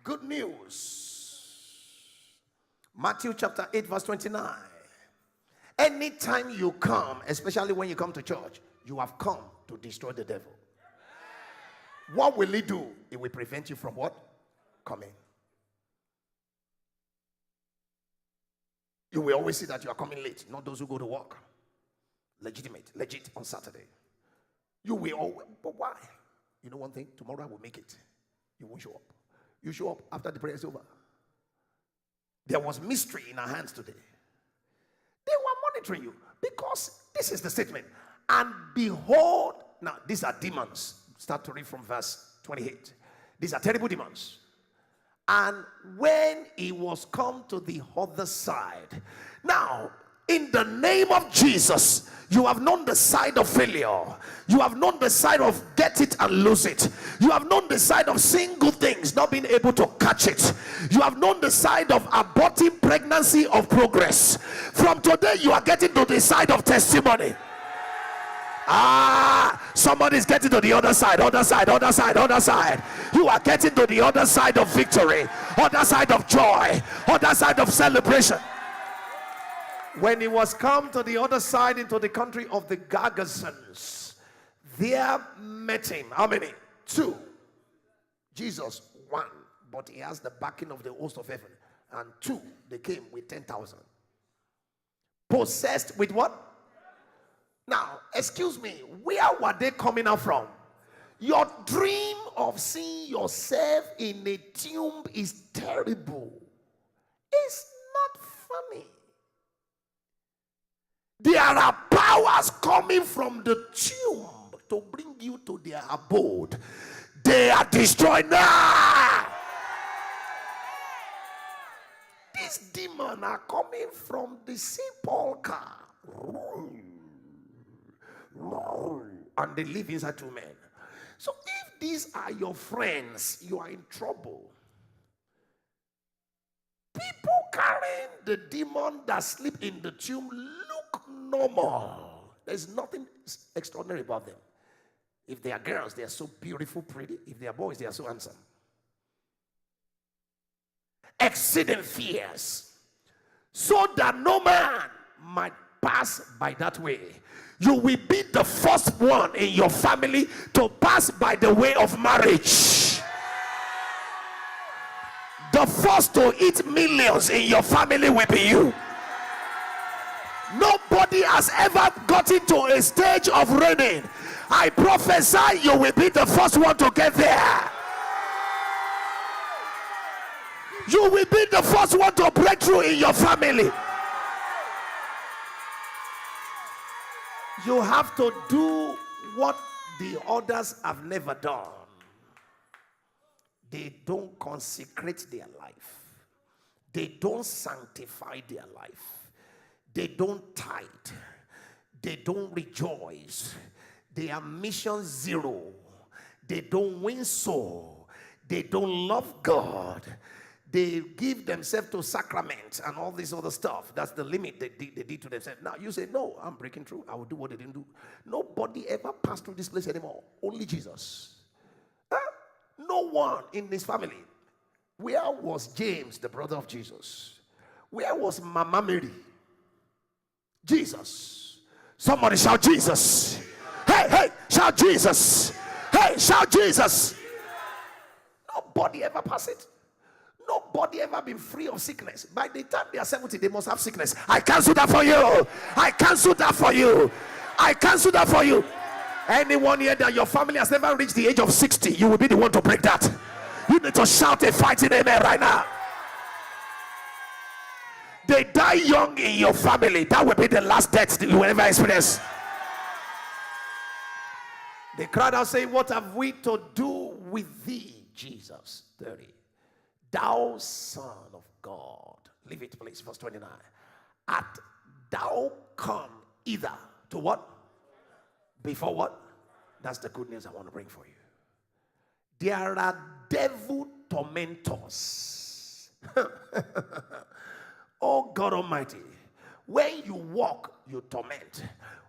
Good news. Matthew chapter 8 verse 29. Anytime you come, especially when you come to church, you have come to destroy the devil. What will he do? It will prevent you from what? Coming. You will always see that you are coming late, not those who go to work. Legit on Saturday. You will always, but why? You know one thing? Tomorrow I will make it. You won't show up. You show up after the prayer is over. There was mystery in our hands today. They were monitoring you because this is the statement. And behold, now these are demons. Start to read from verse 28. These are terrible demons. And when he was come to the other side. Now, in the name of Jesus, you have known the side of failure. You have known the side of get it and lose it. You have known the side of seeing good things, not being able to catch it. You have known the side of aborting pregnancy of progress. From today, you are getting to the side of testimony. Somebody's getting to the other side. You are getting to the other side of victory, other side of joy, other side of celebration. When he was come to the other side into the country of the Gergesenes, there met him. How many? 2. Jesus, 1. But he has the backing of the host of heaven. And 2, they came with 10,000. Possessed with what? Now, excuse me, where were they coming out from? Your dream of seeing yourself in a tomb is terrible. It's not funny. There are powers coming from the tomb to bring you to their abode. They are destroyed now. These demons are coming from the sepulchre. And they live inside 2 men. So if these are your friends, you are in trouble. People carrying the demon that sleep in the tomb look normal. There's nothing extraordinary about them. If they are girls, they are so beautiful, pretty. If they are boys, they are so handsome. Exceeding fierce, so that no man might pass by that way. You will be the first one in your family to pass by the way of marriage. The first to eat millions in your family will be you. Nobody has ever gotten to a stage of reigning. I prophesy you will be the first one to get there. You will be the first one to break through in your family. You have to do what the others have never done. They don't consecrate their life. They don't sanctify their life. They don't tithe. They don't rejoice. They are mission zero. They don't win soul. They don't love God. They give themselves to sacraments and all this other stuff. That's the limit they did to themselves. Now you say, no, I'm breaking through. I will do what they didn't do. Nobody ever passed through this place anymore. Only Jesus. No one in this family. Where was James, the brother of Jesus? Where was Mama Mary? Jesus. Somebody shout Jesus. Hey, shout Jesus. Hey, shout Jesus. Nobody ever passed it. Nobody ever been free of sickness. By the time they are 70, they must have sickness. I cancel that for you. I cancel that for you. I cancel that for you. Anyone here that your family has never reached the age of 60, you will be the one to break that. You need to shout a fighting amen right now. They die young in your family. That will be the last death you will ever experience. They cried out saying, what have we to do with thee, Jesus? 30. Thou Son of God. Leave it, please. Verse 29. Art thou come either to what? Before what? That's the good news I want to bring for you. There are devil tormentors. Oh God Almighty. When you walk, you torment.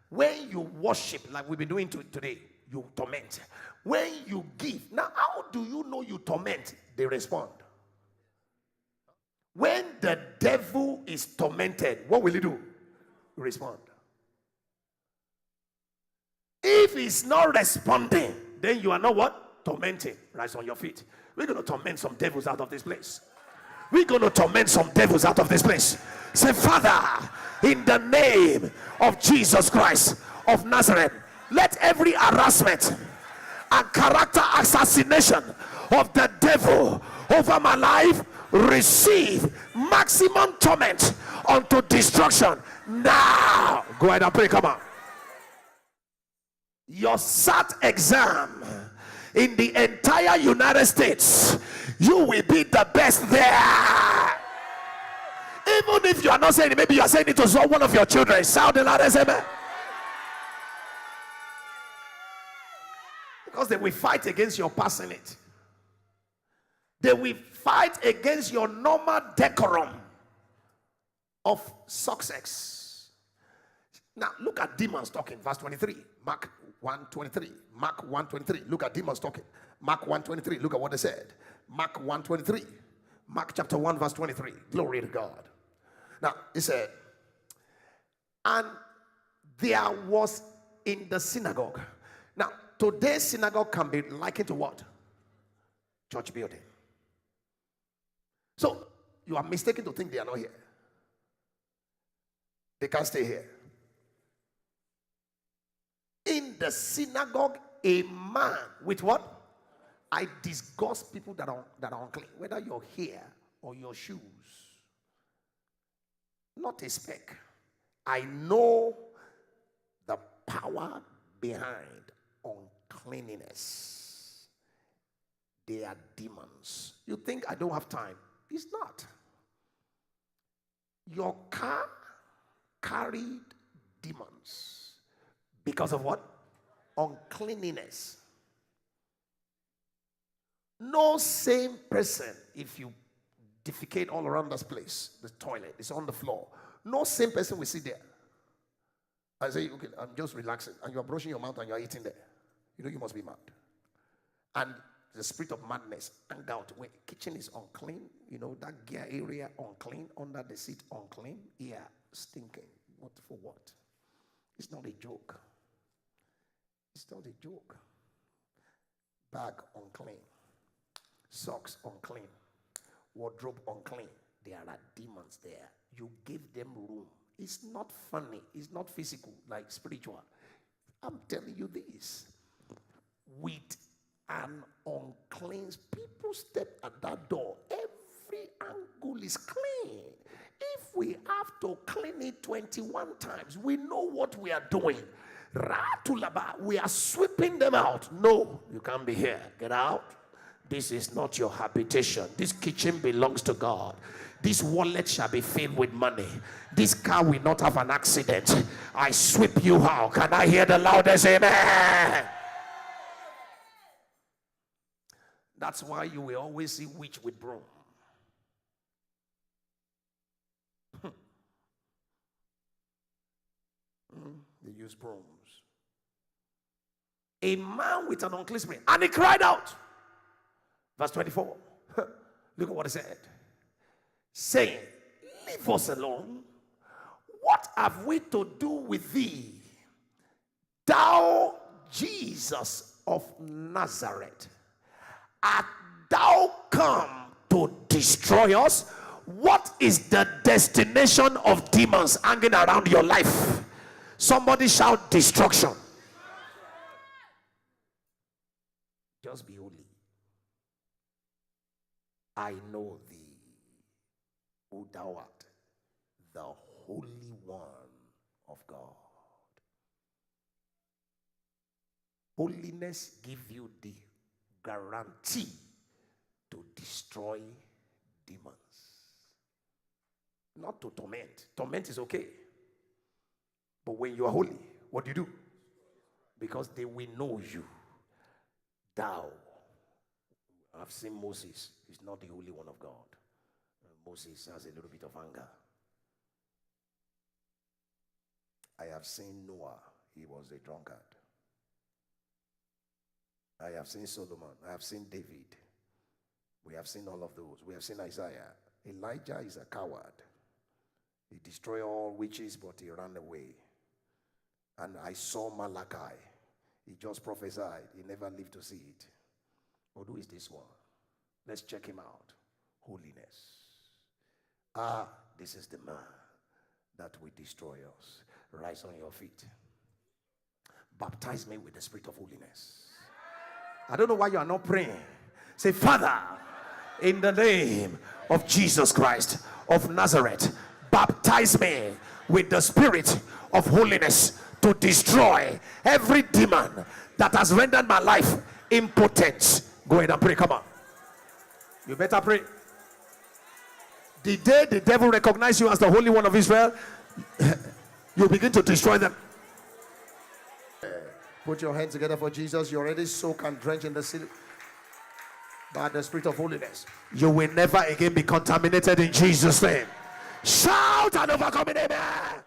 When you worship, like we've been doing today, you torment. When you give. Now, how do you know you torment? They respond. When the devil is tormented, what will he do? Respond. If he's not responding, then you are not what? Tormenting. Rise on your feet. We're going to torment some devils out of this place. We're going to torment some devils out of this place. Say, Father, in the name of Jesus Christ of Nazareth, let every harassment and character assassination of the devil over my life receive maximum torment unto destruction now. Go ahead and pray. Come on. Your SAT exam in the entire United States, you will be the best there. Even if you are not saying it, maybe you are saying it to one of your children. Shout the loudest amen. Because they will fight against your passing it. They will fight against your normal decorum of success. Now look at demons talking. Verse 23. Mark 1:23. Mark 1:23. Look at demons talking. Mark 1:23. Look at what they said. Mark 1:23. Mark chapter 1 verse 23. Glory to God. Now it said, and there was in the synagogue. Now today's synagogue can be likened to what? Church building. So you are mistaken to think they are not here. They can't stay here. In the synagogue, a man with what? I disgust people that are unclean, whether your hair or your shoes. Not a speck. I know the power behind uncleanliness. They are demons. You think I don't have time? It's not. Your car carried demons because of what? Uncleanliness. No sane person, if you defecate all around this place, the toilet is on the floor, no sane person will sit there. I say, okay, I'm just relaxing, and you are brushing your mouth and you are eating there. You know you must be mad. And the spirit of madness hang out. When kitchen is unclean, you know, that gear area unclean, under the seat unclean, yeah, stinking. What for what? It's not a joke. It's not a joke. Bag unclean. Socks unclean. Wardrobe unclean. There are demons there. You give them room. It's not funny. It's not physical, like spiritual. I'm telling you this. With an unclean, people step at that door. Every angle is clean. If we have to clean it 21 times, we know what we are doing. Ratulaba, we are sweeping them out. No, you can't be here. Get out. This is not your habitation. This kitchen belongs to God. This wallet shall be filled with money. This car will not have an accident. I sweep you out. Can I hear the loudest amen? That's why you will always see witch with broom. They use brooms. A man with an unclean spirit, and he cried out. Verse 24. Look at what he said. Saying, leave us alone. What have we to do with thee, thou Jesus of Nazareth? Art thou come to destroy us? What is the destination of demons hanging around your life? Somebody shout destruction. Just be holy. I know thee, who thou art, the Holy One of God. Holiness gives you the guarantee to destroy demons. Not to torment. Torment is okay. But when you are holy, what do you do? Because they will know you. Thou. I've seen Moses. He's not the Holy One of God. Moses has a little bit of anger. I have seen Noah. He was a drunkard. I have seen Solomon. I have seen David. We have seen all of those. We have seen Isaiah. Elijah is a coward. He destroyed all witches, but he ran away. And I saw Malachi. He just prophesied. He never lived to see it. But who is this one? Let's check him out. Holiness. This is the man that will destroy us. Rise on your feet. Baptize me with the spirit of holiness. I don't know why you are not praying. Say, Father, in the name of Jesus Christ of Nazareth, baptize me with the spirit of holiness to destroy every demon that has rendered my life impotent. Go ahead and pray. Come on. You better pray. The day the devil recognizes you as the Holy One of Israel, you begin to destroy them. Put your hands together for Jesus. You're already soaked and drenched in the city by the spirit of holiness. You will never again be contaminated in Jesus' name. Shout and overcome it, amen.